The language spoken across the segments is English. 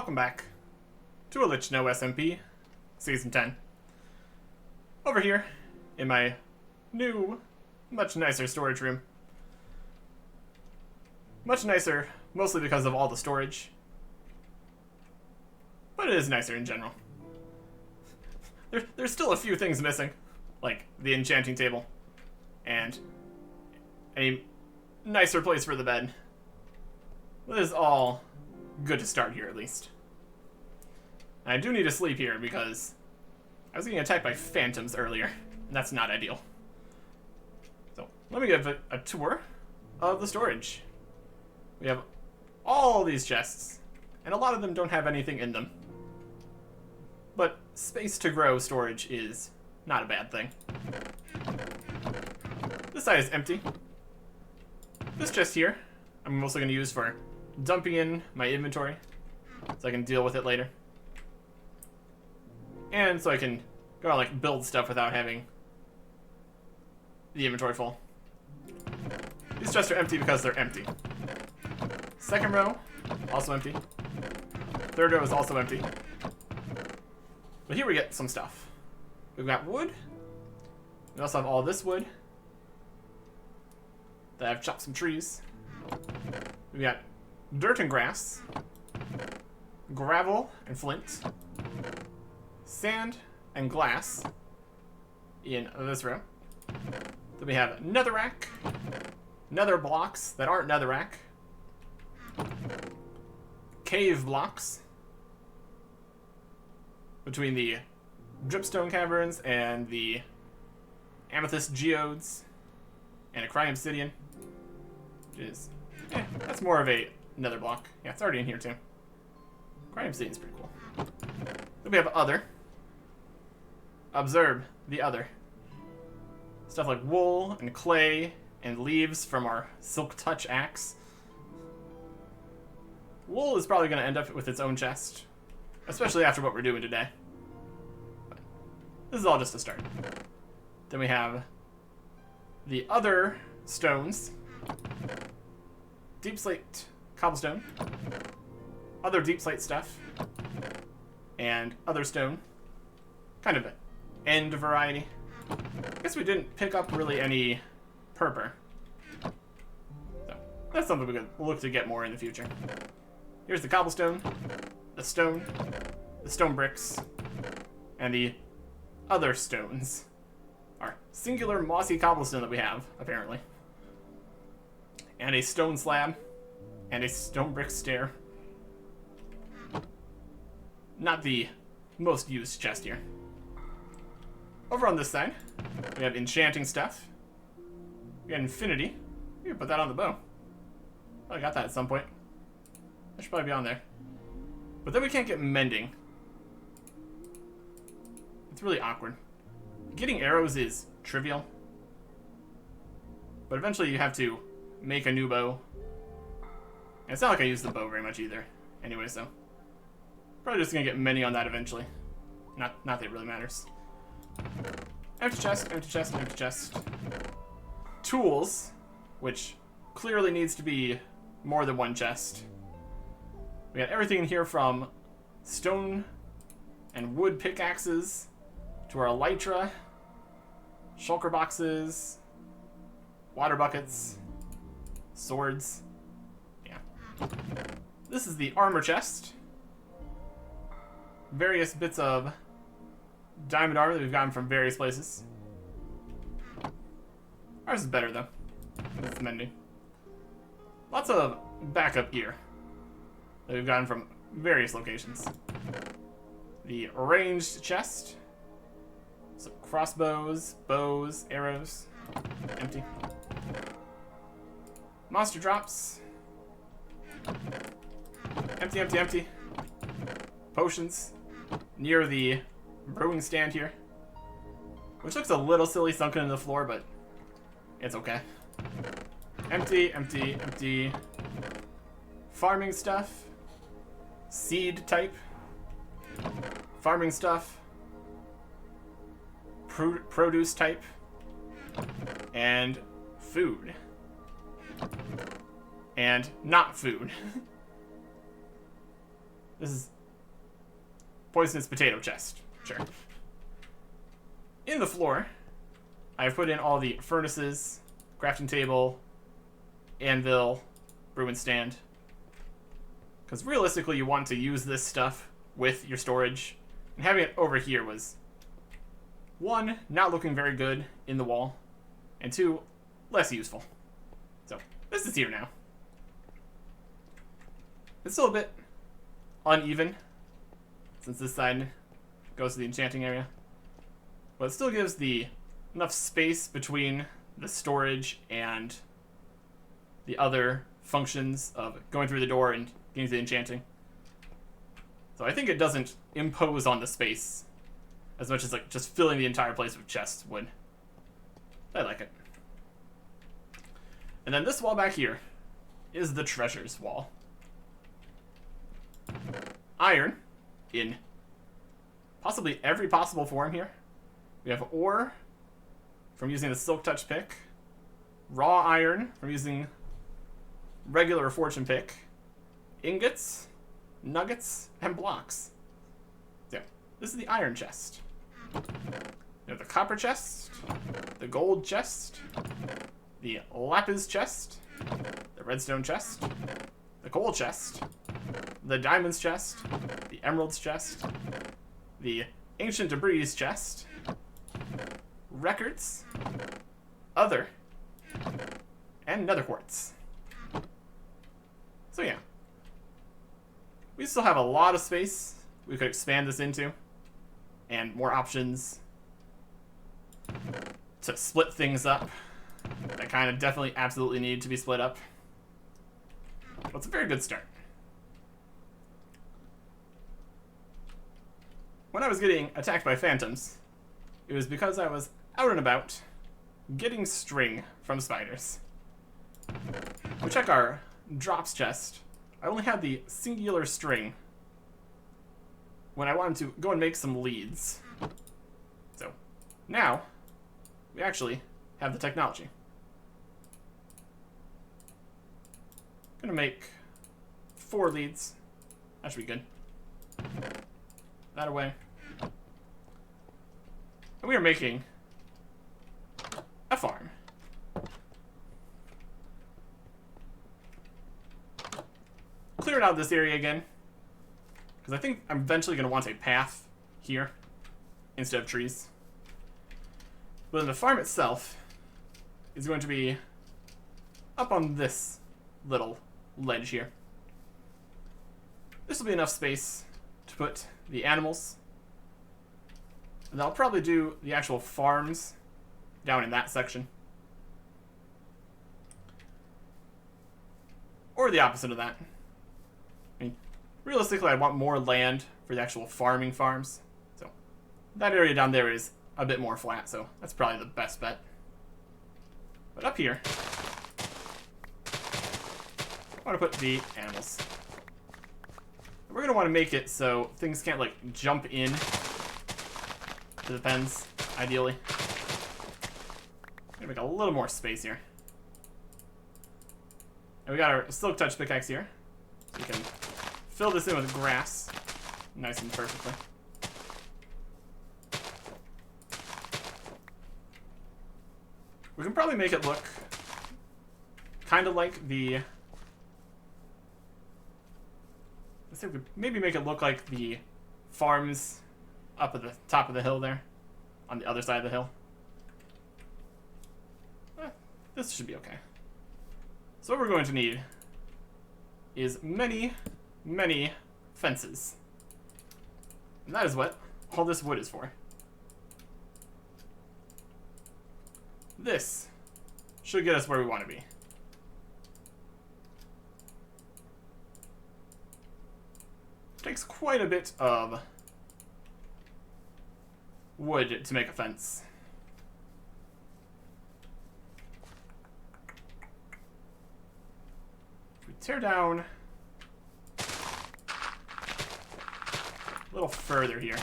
welcome back to Otlichno SMP, Season 10. Over here, in my new, much nicer storage room. Much nicer, mostly because of all the storage. But it is nicer in general. There's still a few things missing, like the enchanting table, and a nicer place for the bed. But it is all good to start here, at least. And I do need to sleep here because I was getting attacked by phantoms earlier, and that's not ideal. So, let me give a tour of the storage. We have all these chests, and a lot of them don't have anything in them. But space to grow storage is not a bad thing. This side is empty. This chest here, I'm mostly going to use for dumping in my inventory, so I can deal with it later. And so I can go out, like, build stuff without having the inventory full. These chests are empty because they're empty. Second row, also empty. Third row is also empty. But here we get some stuff. We've got wood. We also have all this wood that I've chopped some trees. We've got dirt and grass, gravel and flint, sand and glass in this row. Then we have netherrack, nether blocks that aren't netherrack, cave blocks between the dripstone caverns and the amethyst geodes and a cry obsidian, which is, that's more of a nether block. Yeah, it's already in here too. Cry obsidian's pretty cool. Then we have other. Observe the other. Stuff like wool and clay and leaves from our silk touch axe. Wool is probably going to end up with its own chest, especially after what we're doing today. But this is all just a start. Then we have the other stones. Deep slate cobblestone. Other deep slate stuff. And other stone. Kind of an end variety. I guess we didn't pick up really any purpur. So that's something we could look to get more in the future. Here's the cobblestone, the stone bricks, and the other stones. Our singular mossy cobblestone that we have, apparently. And a stone slab, and a stone brick stair. Not the most used chest here. Over on this side, we have enchanting stuff. We got infinity. You can put that on the bow. I got that at some point. That should probably be on there. But then we can't get mending. It's really awkward. Getting arrows is trivial. But eventually you have to make a new bow. And it's not like I use the bow very much either. Anyway, so probably just gonna get mending on that eventually. Not that it really matters. Empty chest, empty chest, empty chest. Tools, which clearly needs to be more than one chest. We got everything in here from stone and wood pickaxes to our elytra, shulker boxes, water buckets, swords. Yeah. This is the armor chest. Various bits of diamond armor that we've gotten from various places. Ours is better though. It's mending. Lots of backup gear that we've gotten from various locations. The ranged chest. Some crossbows, bows, arrows. Empty. Monster drops. Empty, empty, empty. Potions. Near the brewing stand here. Which looks a little silly sunken in the floor, but it's okay. Empty, empty, empty. Farming stuff. Seed type. Farming stuff. Produce type. And food. And not food. This is poisonous potato chest. Sure. In the floor, I've put in all the furnaces, crafting table, anvil, brewing stand. Because realistically, you want to use this stuff with your storage. And having it over here was, 1, not looking very good in the wall, and 2, less useful. So, this is here now. It's still a bit uneven, since this side goes to the enchanting area. But it still gives enough space between the storage and the other functions of going through the door and getting to the enchanting. So I think it doesn't impose on the space as much as like just filling the entire place with chests would. I like it. And then this wall back here is the treasures wall. Iron in possibly every possible form here. We have ore from using the silk touch pick, raw iron from using regular fortune pick, ingots, nuggets, and blocks. So, this is the iron chest. We have the copper chest, the gold chest, the lapis chest, the redstone chest, the coal chest, the diamonds chest, the emeralds chest, the ancient debris chest, records, other, and nether quartz. So yeah. We still have a lot of space we could expand this into, and more options to split things up that kind of definitely absolutely need to be split up. But it's a very good start. When I was getting attacked by phantoms, it was because I was out and about getting string from spiders. We check our drops chest. I only had the singular string when I wanted to go and make some leads. So now we actually have the technology. Gonna make 4 leads. That should be good. That away. And we are making a farm. Clearing out this area again, because I think I'm eventually going to want a path here instead of trees. But then the farm itself is going to be up on this little ledge here. This will be enough space to put the animals. And I'll probably do the actual farms down in that section. Or the opposite of that. I mean, realistically, I want more land for the actual farming farms. So that area down there is a bit more flat, so that's probably the best bet. But up here, I want to put the animals. We're going to want to make it so things can't, like, jump in to the pens, ideally. I'm going to make a little more space here. And we got our silk touch pickaxe here. So we can fill this in with grass nice and perfectly. We can probably make it look kind of like the... Let's see if we could maybe make it look like the farms up at the top of the hill there, on the other side of the hill. This should be okay. So what we're going to need is many, many fences. And that is what all this wood is for. This should get us where we want to be. Takes quite a bit of wood to make a fence. If we tear down a little further here.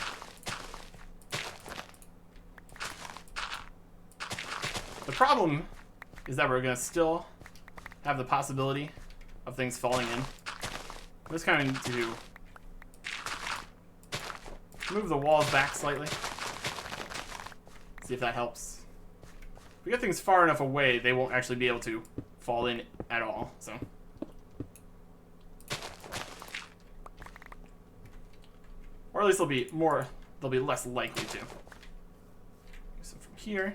The problem is that we're going to still have the possibility of things falling in. I'm just kind of need to move the walls back slightly. See if that helps. If we get things far enough away, they won't actually be able to fall in at all, so. Or at least they'll be less likely to. So from here,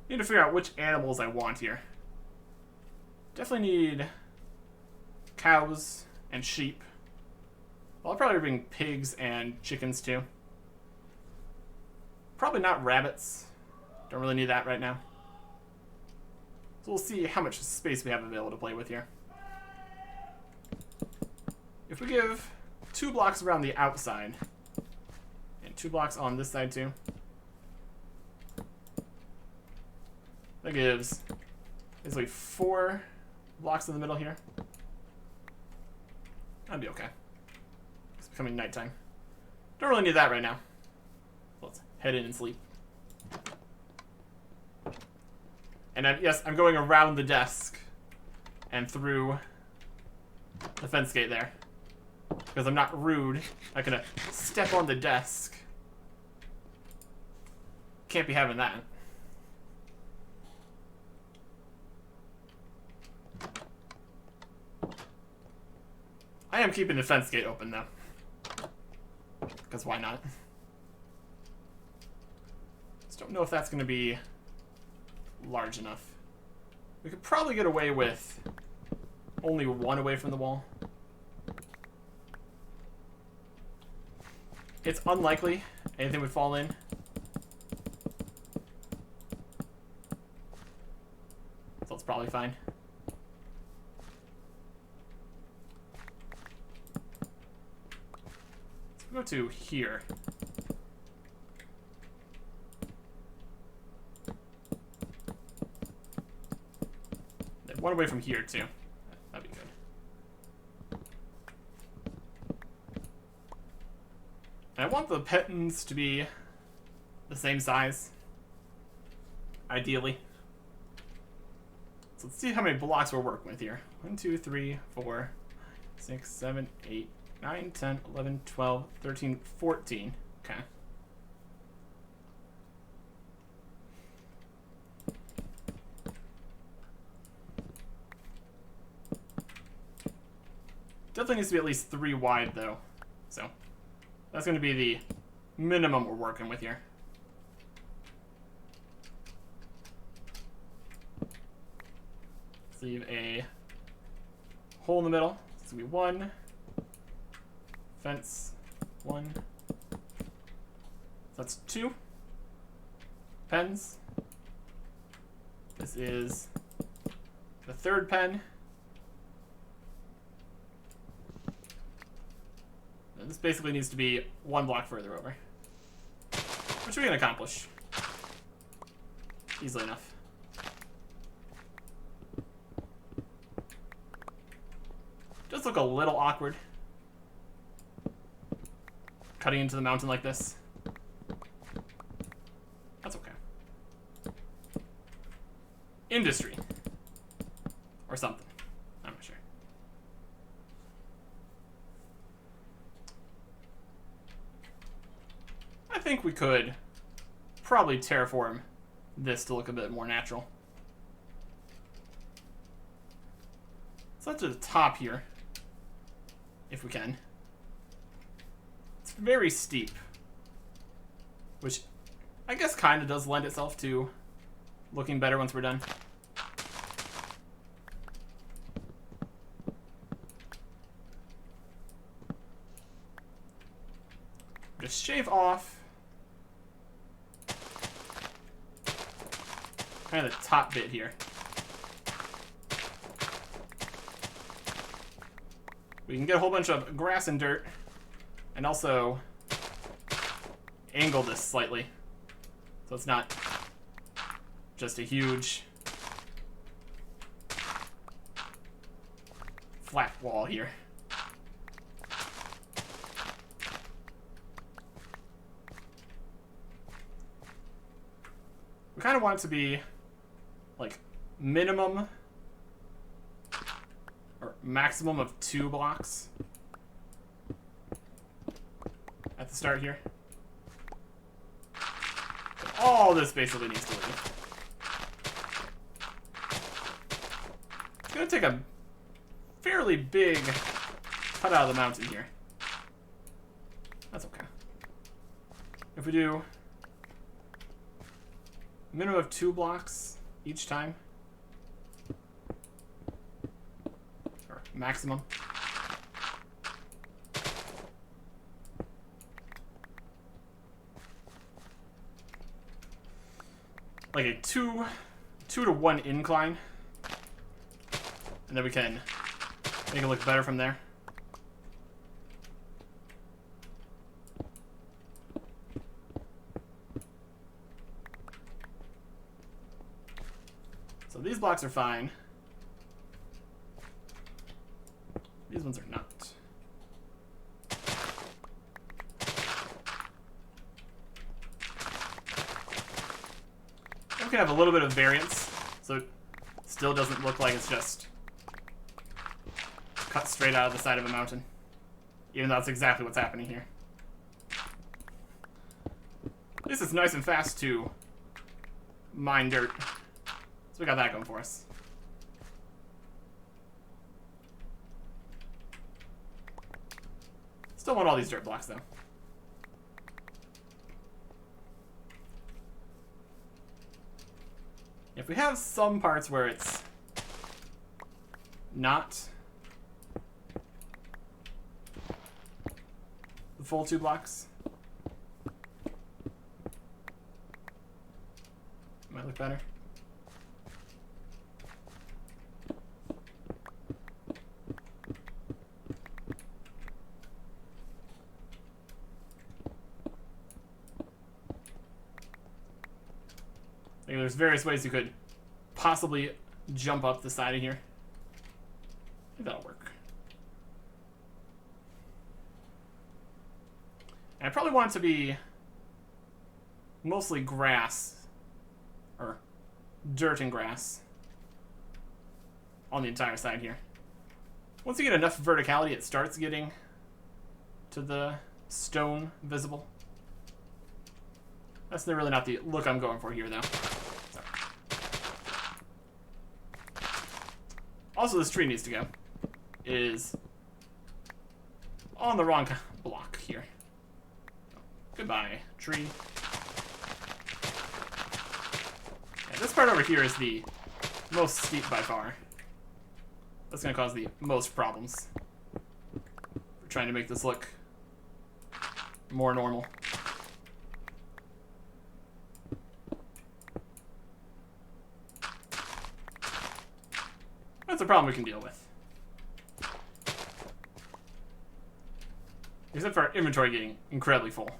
need to figure out which animals I want here. Definitely need cows and sheep. Well, I'll probably bring pigs and chickens too. Probably not rabbits. Don't really need that right now. So we'll see how much space we have available to play with here. If we give 2 blocks around the outside, and 2 blocks on this side too, that gives basically 4 blocks in the middle here. That'd be okay. It's becoming nighttime. Don't really need that right now. Let's head in and sleep. And yes, I'm going around the desk and through the fence gate there. Because I'm not rude. I'm gonna step on the desk. Can't be having that. I am keeping the fence gate open though. Because why not? Just don't know if that's gonna be large enough. We could probably get away with only 1 away from the wall. It's unlikely anything would fall in. So it's probably fine. Let's go to here. Then 1 away from here too. That'd be good. And I want the pettins to be the same size, ideally. So let's see how many blocks we're working with here. 1, 2, 3, 4, 6, 7, 8, 9, 10, 11, 12, 13, 14. Okay. Definitely needs to be at least 3 wide, though. So that's going to be the minimum we're working with here. Let's leave a hole in the middle. This will be 1. Fence 1. So that's 2 pens. This is the 3rd pen. And this basically needs to be 1 block further over, which we can accomplish easily enough. Does look a little awkward cutting into the mountain like this. That's okay. Industry. Or something. I'm not sure. I think we could probably terraform this to look a bit more natural. So that's to the top here, if we can. It's very steep, which I guess kind of does lend itself to looking better once we're done. Just shave off kind of the top bit here. We can get a whole bunch of grass and dirt, and also angle this slightly so it's not just a huge flat wall here. We kind of want it to be like minimum or maximum of 2 blocks. the start here. But all this basically needs to leave. It's going to take a fairly big cut out of the mountain here. That's okay. If we do a minimum of 2 blocks each time, or maximum. Like a 2 to 1 incline, and then we can make it look better from there. So these blocks are fine. These ones are not. And we can have a little bit of variance, so it still doesn't look like it's just cut straight out of the side of a mountain, even though that's exactly what's happening here. At least it's nice and fast to mine dirt. So we got that going for us. Still want all these dirt blocks, though. If we have some parts where it's not the full 2 blocks, might look better. There's various ways you could possibly jump up the side of here. I think that'll work. And I probably want it to be mostly grass, or dirt and grass, on the entire side here. Once you get enough verticality, it starts getting to the stone visible. That's really not the look I'm going for here, though. So. Also, this tree needs to go. It is on the wrong block here. Goodbye, tree. Yeah, this part over here is the most steep by far. That's going to cause the most problems. We're trying to make this look more normal. That's a problem we can deal with. Except for our inventory getting incredibly full.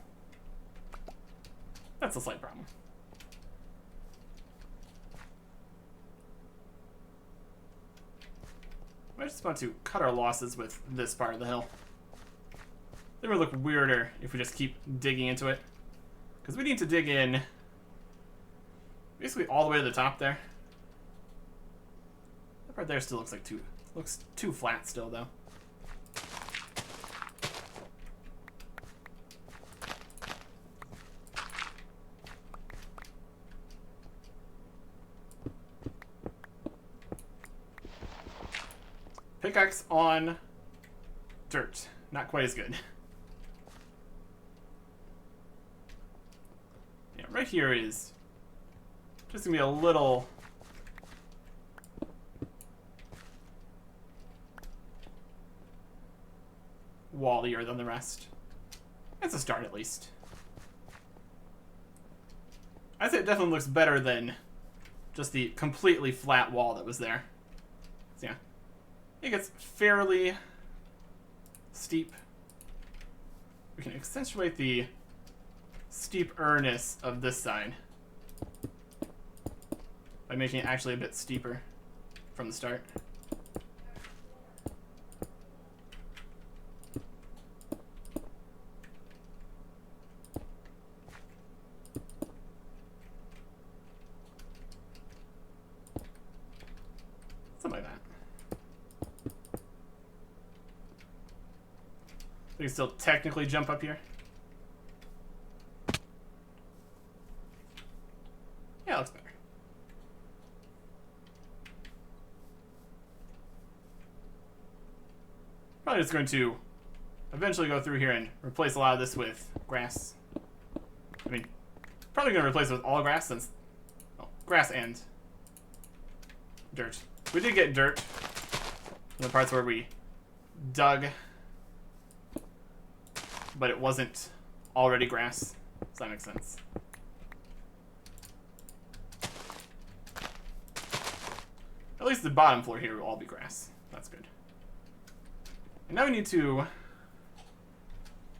That's a slight problem. I just want to cut our losses with this part of the hill. It would look weirder if we just keep digging into it. Because we need to dig in basically all the way to the top there. That part there still looks too flat still, though. Pickaxe on dirt. Not quite as good. Yeah, right here is just gonna be a little wallier than the rest. It's a start, at least. I'd say it definitely looks better than just the completely flat wall that was there. So yeah, I think it's fairly steep. We can accentuate the steep-erness of this side by making it actually a bit steeper from the start. Something like that. We can still technically jump up here. looks better. Probably just going to eventually go through here and replace a lot of this with grass. I mean, probably going to replace it with all grass since... well, grass and dirt. We did get dirt in the parts where we dug, but it wasn't already grass. Does that make sense? At least the bottom floor here will all be grass. That's good. And now we need to,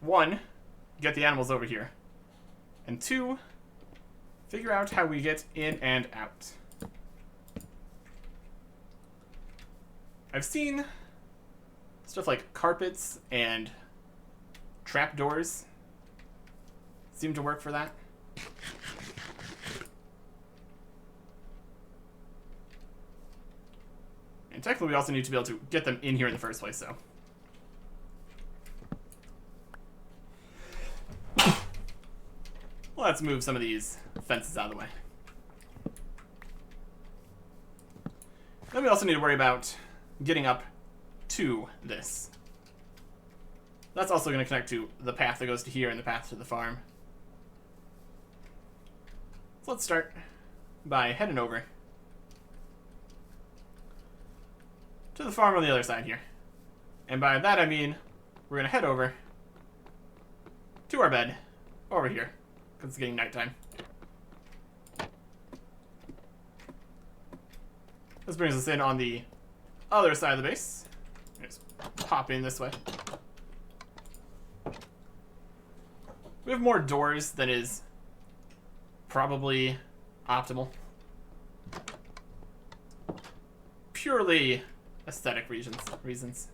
1, get the animals over here, and 2, figure out how we get in and out. I've seen stuff like carpets and trapdoors seem to work for that. And technically we also need to be able to get them in here in the first place, so. Let's move some of these fences out of the way. Then we also need to worry about getting up to this. That's also going to connect to the path that goes to here and the path to the farm. So let's start by heading over to the farm on the other side here. And by that I mean we're going to head over to our bed over here, because it's getting nighttime. This brings us in on the other side of the base. Just pop in this way. We have more doors than is probably optimal. Purely aesthetic reasons.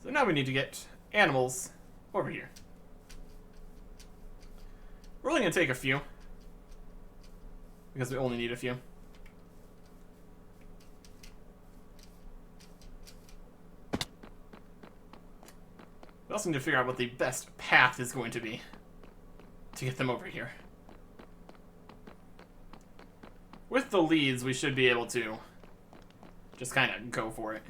So now we need to get animals over here. We're only going to take a few, because we only need a few. We also need to figure out what the best path is going to be to get them over here. With the leads, we should be able to just kind of go for it.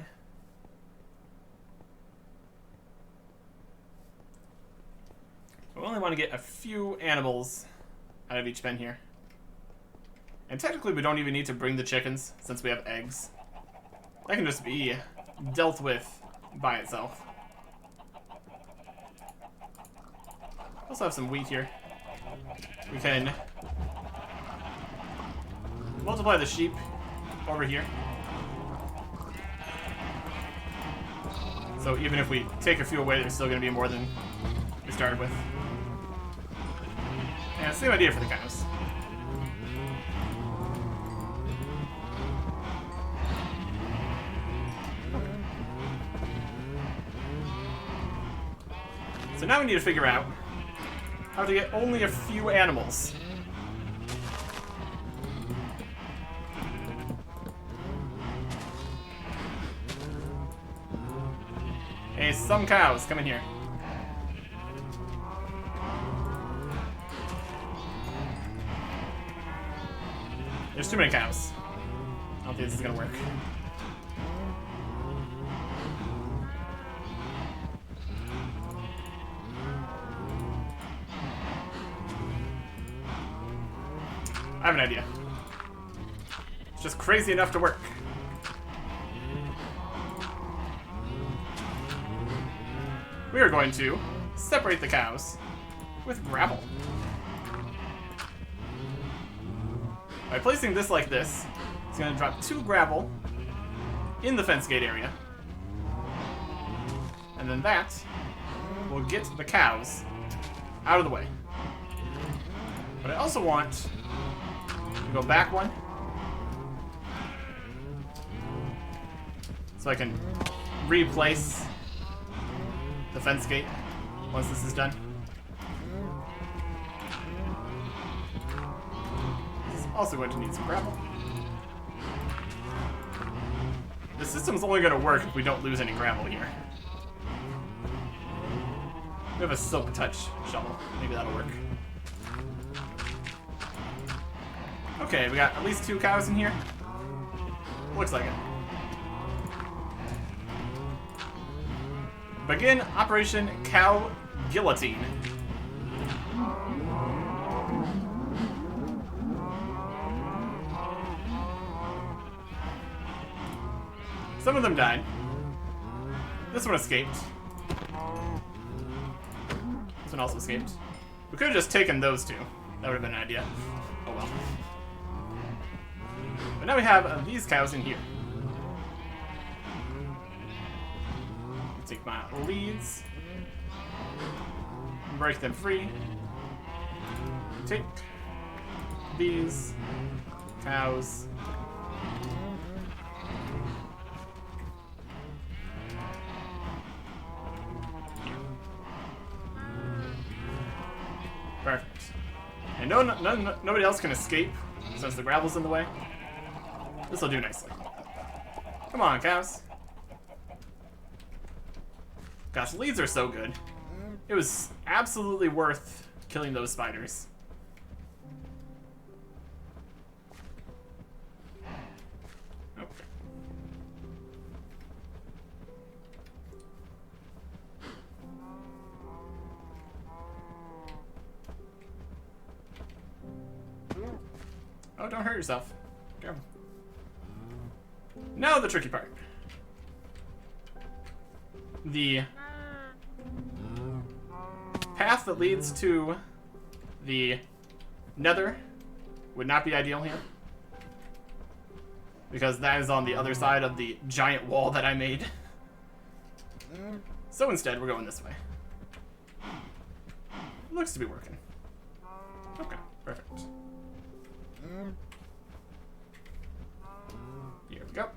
We only want to get a few animals out of each pen here. And technically we don't even need to bring the chickens since we have eggs. That can just be dealt with by itself. We also have some wheat here. We can multiply the sheep over here. So even if we take a few away, there's still going to be more than we started with. And same idea for the cows. So now we need to figure out how to get only a few animals. Hey, some cows, come in here. There's too many cows. I don't think this is gonna work. I have an idea. It's just crazy enough to work. We are going to separate the cows with gravel. By placing this like this, it's going to drop 2 gravel in the fence gate area. And then that will get the cows out of the way. But I also want to go back one, so I can replace the fence gate once this is done. This is also going to need some gravel. The system's only going to work if we don't lose any gravel here. We have a silk touch shovel. Maybe that'll work. Okay, we got at least 2 cows in here. Looks like it. Begin Operation Cow Guillotine. Some of them died. This one escaped. This one also escaped. We could have just taken those 2. That would have been an idea. Oh well. But now we have these cows in here. Take my leads. Break them free. Take these cows. Perfect. And nobody else can escape since the gravel's in the way. This will do nicely. Come on, cows. Gosh, leads are so good. It was absolutely worth killing those spiders. Okay. Oh, don't hurt yourself. Careful. Now the tricky part. The path that leads to the Nether would not be ideal here, because that is on the other side of the giant wall that I made. So instead, we're going this way. Looks to be working. Okay, perfect. Here we go.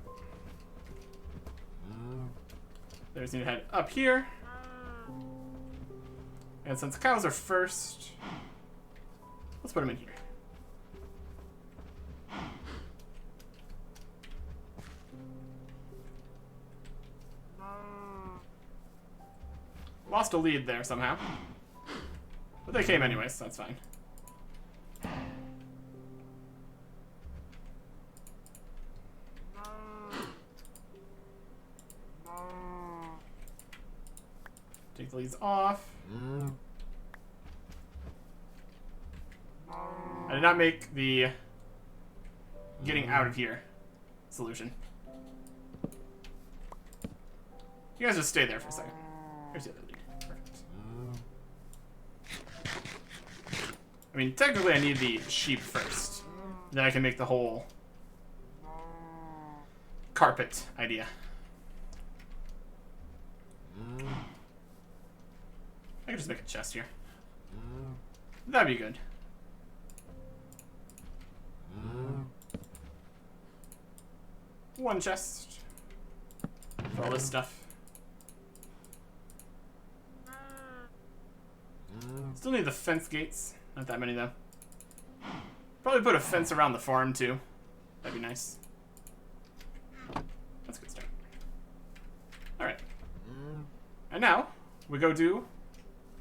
There's need to head up here. And since cows are first, let's put them in here. Lost a lead there somehow. But they came anyways, so that's fine. Take the leads off. I did not make the getting out of here solution. You guys just stay there for a second. Here's the other lead. Perfect. I mean, technically I need the sheep first. Then I can make the whole carpet idea. I can just make a chest here. That'd be good. One chest for all this stuff. Still need the fence gates. Not that many though. Probably put a fence around the farm too. That'd be nice. That's a good start. Alright. And now we go do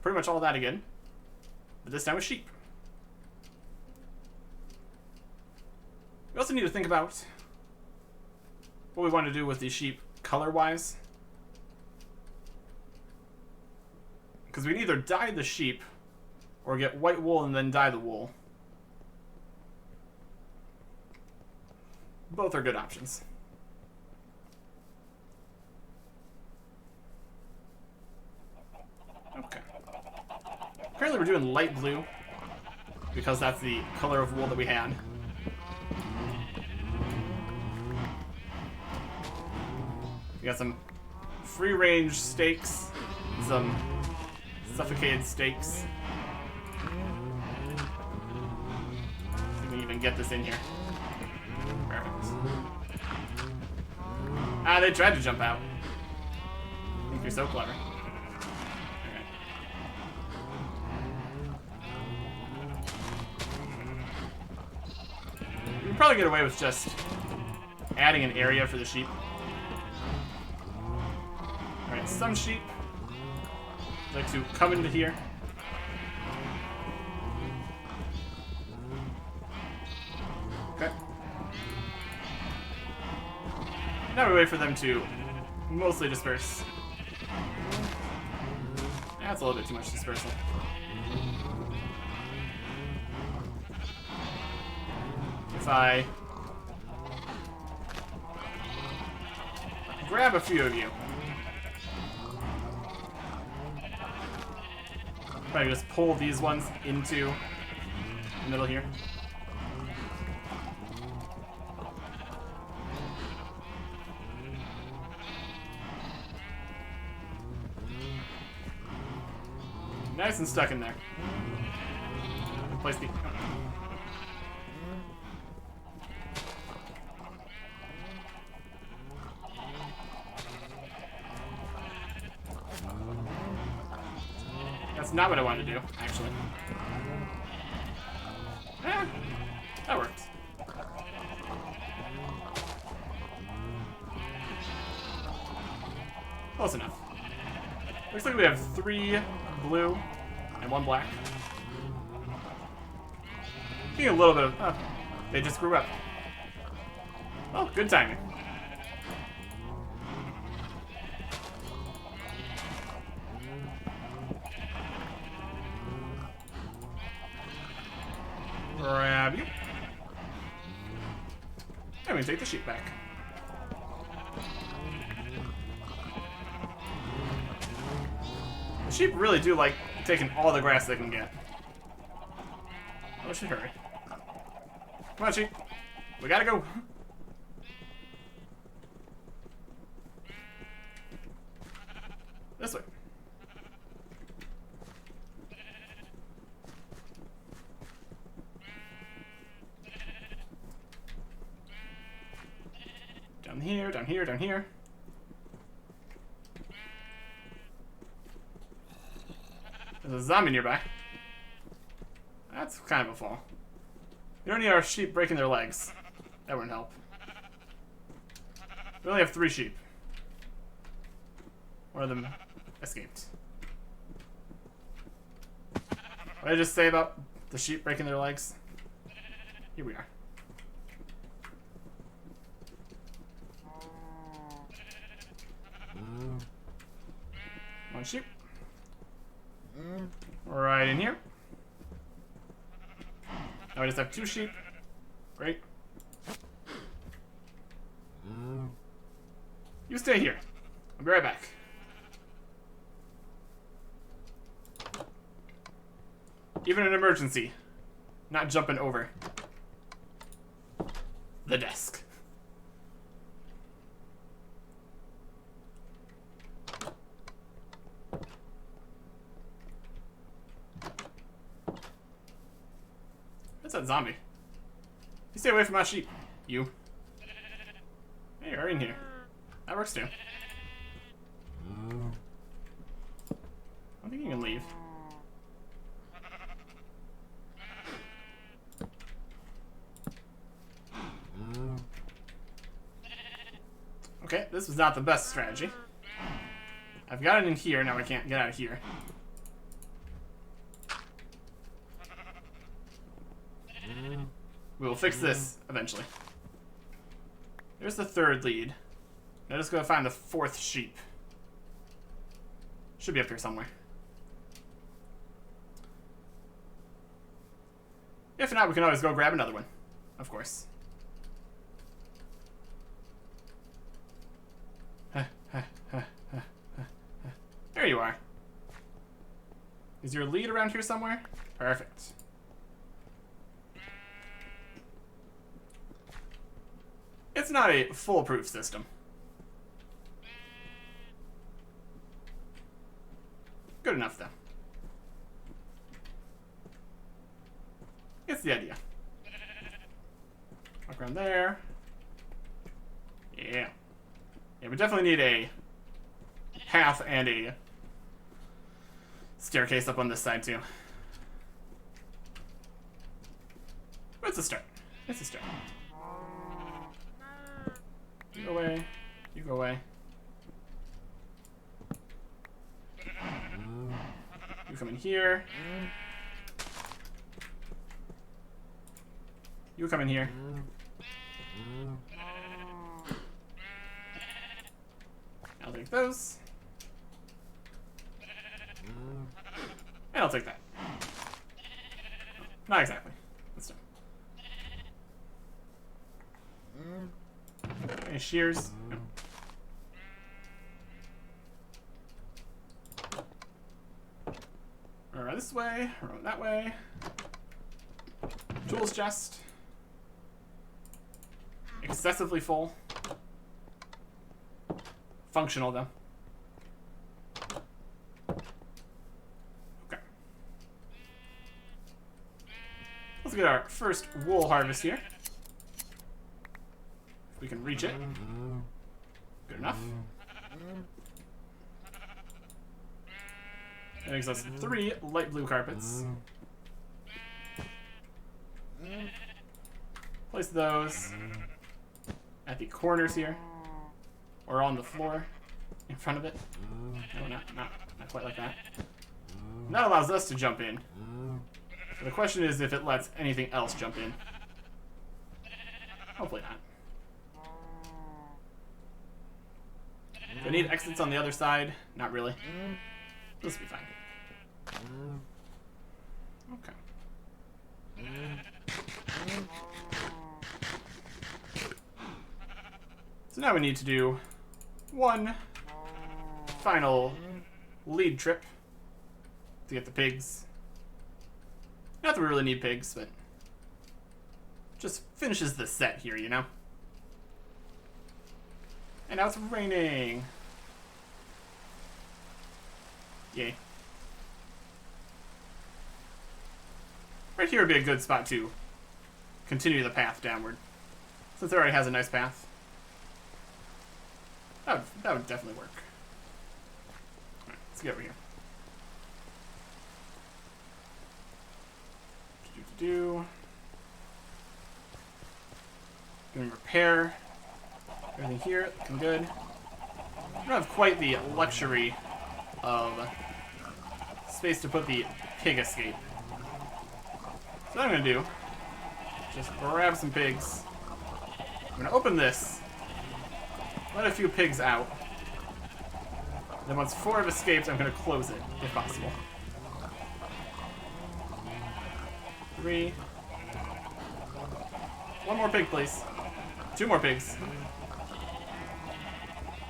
pretty much all that again. But this time with sheep. We also need to think about what we want to do with these sheep color-wise. Because we'd either dye the sheep or get white wool and then dye the wool. Both are good options. Okay. Currently we're doing light blue because that's the color of wool that we had. We got some free-range steaks, some suffocated steaks. We can even get this in here. Perfect. Ah, they tried to jump out. I think you're so clever. Okay. We can probably get away with just adding an area for the sheep. Alright, some sheep like to come into here. Now we wait for them to mostly disperse. That's a little bit too much dispersal. If I grab a few of you, probably just pull these ones into the middle here. Nice and stuck in there. Place the... That's not what I wanted to do, actually. Eh, that worked. Close enough. Looks like we have 3 blue and 1 black. Getting a little bit of... Oh, they just grew up. Oh, good timing. Grab you. And we take the sheep back. The sheep really do like taking all the grass they can get. Oh, we should hurry. Come on, sheep. We gotta go. This way. Down here, down here, down here. There's a zombie nearby. That's kind of a fall. We don't need our sheep breaking their legs. That wouldn't help. We only have 3 sheep. One of them escaped. What did I just say about the sheep breaking their legs? Here we are. One sheep. Right in here. Now we just have 2 sheep. Great. You stay here. I'll be right back. Even in an emergency, not jumping over the desk. That's that zombie. You stay away from my sheep. You. Hey, you're in here. That works too. I think you can leave. Okay, this was not the best strategy. I've got it in here, now I can't get out of here. We will fix this eventually. There's the 3rd lead. Now just go find the 4th sheep. Should be up here somewhere. If not, we can always go grab another one. Of course. There you are. Is your lead around here somewhere? Perfect. It's not a foolproof system. Good enough, though. It's the idea. Walk around there. Yeah. Yeah, we definitely need a path and a staircase up on this side, too. But it's a start. It's a start. You go away. You go away. You come in here. You come in here. take those. And I'll take that. Not exactly. That's done. Any shears? No. Around this way, around that way. Tools chest. Excessively full. Functional though. Okay. Let's get our first wool harvest here. If we can reach it. Good enough. That makes us 3 light blue carpets. Place those at the corners here, or on the floor in front of it. No, not quite like that. And that allows us to jump in. But the question is if it lets anything else jump in. Hopefully not. Do I need exits on the other side? Not really. This will be fine. Okay. So now we need to do one final lead trip to get the pigs. Not that we really need pigs, but just finishes the set here, you know? And now it's raining. Yay. Right here would be a good spot to continue the path downward, since it already has a nice path. That would definitely work. Alright, let's get over here. Gonna repair everything here, looking good. I don't have quite the luxury of space to put the pig escape. So what I'm gonna do, just grab some pigs. I'm gonna open this, let a few pigs out. Then once 4 have escaped, I'm gonna close it, if possible. 3. 1 more pig, please. 2 more pigs.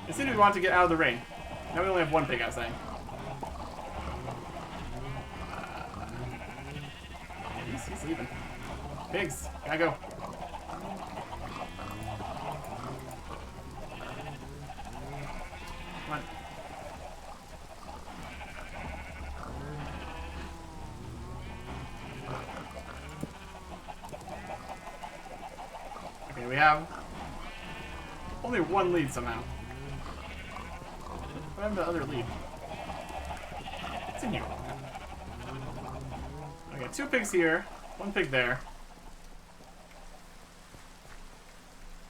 It seems we want to get out of the rain. Now we only have 1 pig outside. He's leaving. Pigs, gotta go. Come on. Okay, we have only 1 lead somehow. What happened to the other lead? It's in here. Okay, 2 pigs here, 1 pig there.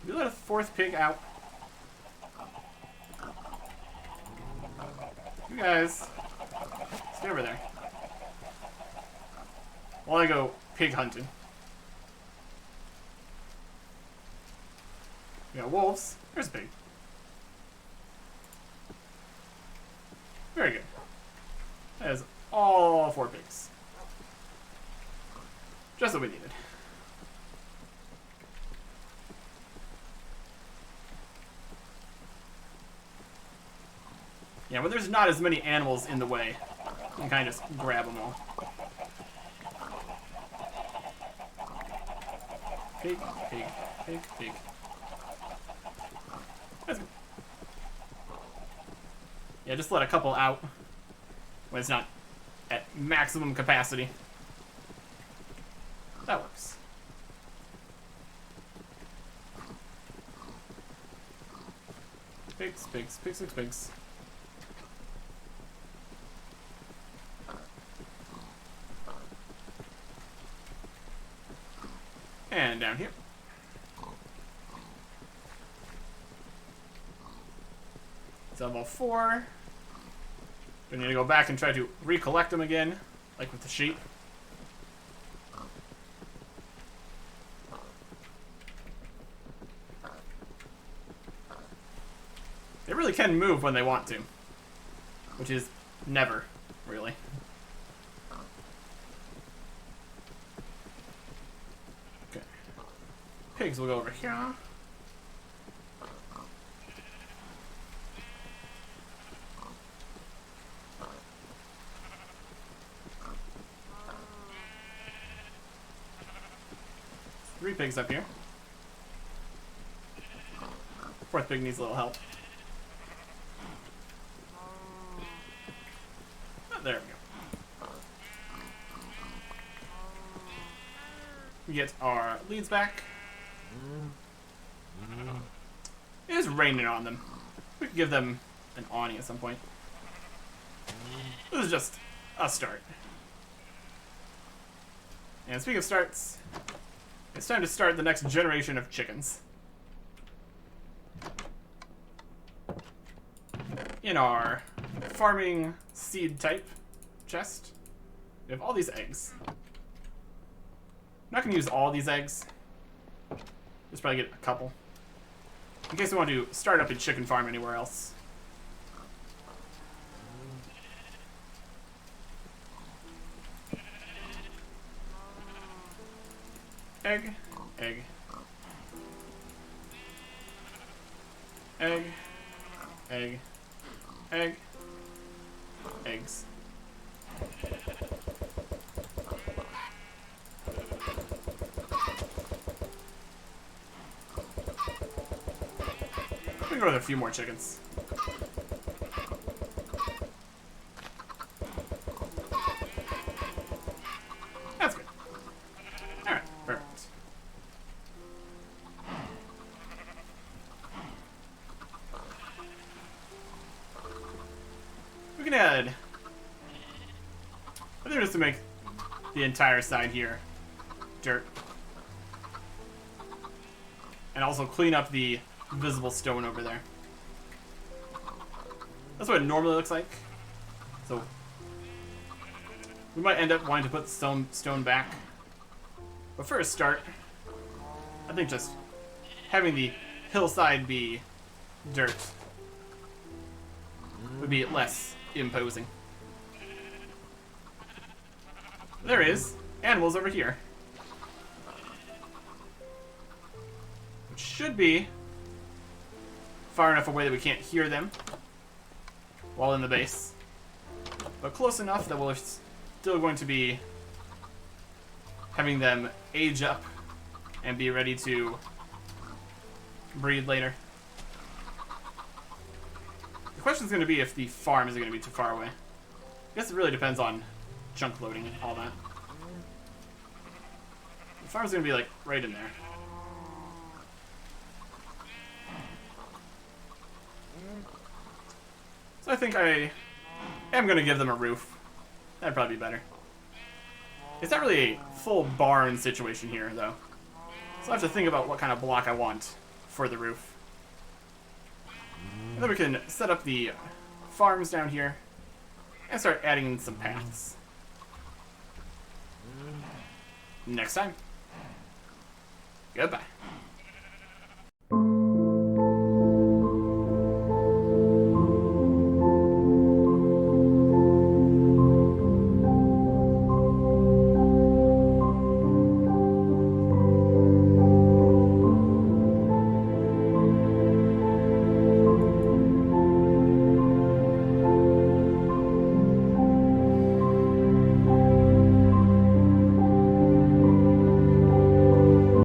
Did we let a 4th pig out? You guys, stay over there. While I go pig hunting. We got wolves. There's a pig. Very good. That is all 4 pigs. Just what we needed. Yeah, when there's not as many animals in the way, you can kind of just grab them all. Pig, pig, pig, pig. That's good. Yeah, just let a couple out when it's not at maximum capacity. That works. Pigs, pigs, pigs, pigs, pigs. And down here. It's level 4. We need to go back and try to recollect them again, like with the sheep. They really can move when they want to, which is never, really. Okay. Pigs will go over here. Three pigs up here. Fourth pig needs a little help. Oh, there we go. We get our leads back. It is raining on them. We could give them an awning at some point. This is just a start. And speaking of starts, it's time to start the next generation of chickens. In our farming seed type chest, we have all these eggs. I'm not going to use all these eggs. Just probably get a couple. In case we want to start up a chicken farm anywhere else. Egg, egg, egg, egg, egg, eggs. We can go with a few more chickens. That's good. Alright, perfect. We can add, I think just to make the entire side here dirt. And also clean up the visible stone over there. That's what it normally looks like. So we might end up wanting to put the stone back. But for a start, I think just having the hillside be dirt would be less imposing. There is animals over here, which should be far enough away that we can't hear them while in the base, but close enough that we're still going to be having them age up and be ready to breed later. The question is going to be if the farm is going to be too far away. I guess it really depends on chunk loading and all that. The farm's going to be like right in there. So I think I am going to give them a roof. That'd probably be better. It's not really a full barn situation here, though. So I have to think about what kind of block I want for the roof. And then we can set up the farms down here and start adding in some paths. Next time. Goodbye.